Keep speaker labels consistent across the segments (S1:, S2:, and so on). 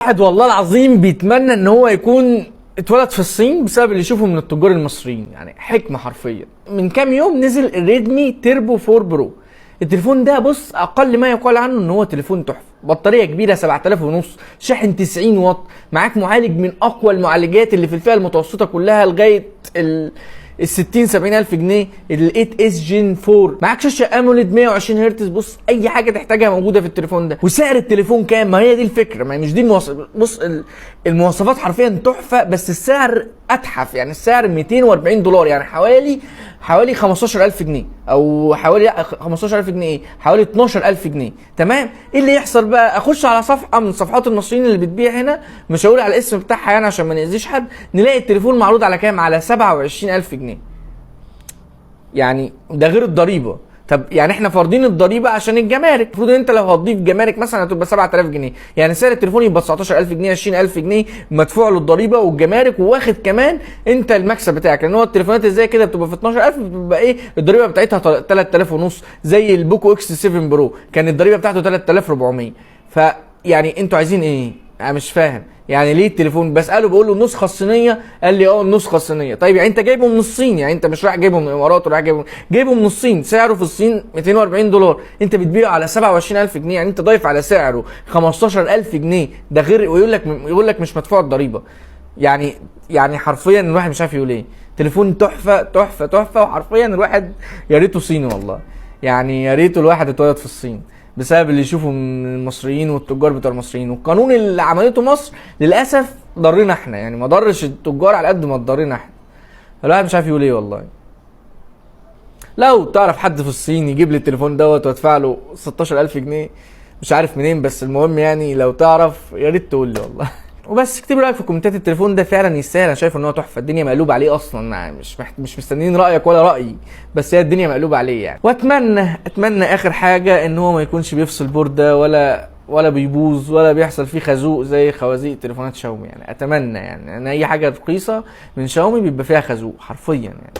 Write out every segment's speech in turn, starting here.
S1: واحد والله العظيم بيتمنى ان هو يكون اتولد في الصين بسبب اللي يشوفه من التجار المصريين، يعني حكمه حرفيا. من كام يوم نزل الريدمي تيربو 4 برو. التليفون ده بص اقل ما يقال عنه ان هو تليفون تحفه، بطاريه كبيره 7000 ونص، شاحن 90 واط، معاك معالج من اقوى المعالجات اللي في الفئه المتوسطه كلها لغايه ال 60 70 الف جنيه، ال 8 اس جين 4، معاك شاشه اموليد 120 هرتز. بص اي حاجه تحتاجها موجوده في التليفون ده. وسعر التليفون كام؟ ما هي دي الفكره، ما هي مش دي المواصفات. بص المواصفات حرفيا تحفه، بس السعر اتحف. يعني السعر 240 دولار، يعني حوالي 15000 جنيه، او حوالي 15000 جنيه ايه، حوالي 12000 جنيه. تمام. ايه اللي يحصل بقى؟ اخش على صفحه من صفحات المصريين اللي بتبيع هنا، مش هقول على الاسم بتاعها يعني عشان ما نأذيش حد، نلاقي التليفون معروض على كام؟ على 27000 جنيه. يعني ده غير الضريبه. طب يعني احنا فارضين الضريبه عشان الجمارك، المفروض ان انت لو هتضيف جمارك مثلا هتبقى 7000 جنيه، يعني سعر التليفون يبقى 19000 جنيه، 20000 جنيه مدفوع له الضريبه والجمارك، واخد كمان انت المكسب بتاعك. لان هو التليفونات ازاي كده بتبقى في 12000 بتبقى ايه الضريبه بتاعتها 3000 ونص، زي البوكو اكس 7 برو كان الضريبه بتاعته 3400. فيعني انتوا عايزين ايه؟ انا مش فاهم. يعني ليه التليفون؟ بساله بقول له النسخه الصينيه، قال لي النسخه الصينيه. طيب يعني انت جايبه من الصين، يعني انت مش رايح جايبه من الامارات ورايح جايبه من الصين، سعره في الصين 240 دولار، انت بتبيعه على 27000 جنيه، يعني انت ضايف على سعره 15000 جنيه، ده غير ويقول لك مش مدفوع الضريبه. يعني حرفيا الواحد مش عارف يقول ايه. تليفون تحفه تحفه تحفه، وحرفيا الواحد يا ريته صيني والله. يعني يا ريته الواحد اتولد في الصين بسبب اللي يشوفه من المصريين والتجار بتوع المصريين، والقانون اللي عملته مصر للاسف ضرنا احنا، يعني ما ضرش التجار على قد ما ضرنا احنا. الواحد مش عارف يقول ايه والله. لو تعرف حد في الصين يجيب لي التليفون دوت وادفع له 16000 جنيه، مش عارف منين، بس المهم يعني لو تعرف يا ريت تقول لي والله. وبس اكتب رايك في كومنتات. التليفون ده فعلا يستاهل، انا شايف ان هو تحفه، الدنيا مقلوبه عليه اصلا، مش مستنيين رايك ولا رايي، بس هي الدنيا مقلوبه عليه يعني. اتمنى اخر حاجه ان هو ما يكونش بيفصل بورده ولا بيبوظ ولا بيحصل فيه خازوق زي خوازيق تليفونات شاومي. يعني اتمنى يعني ان اي حاجه رخيصه من شاومي بيبقى فيها خازوق حرفيا يعني.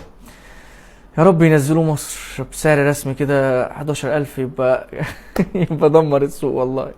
S1: يا رب ينزلوا مصر بسعر رسمي كده 11000 يبقى يبقى دمر السوق والله.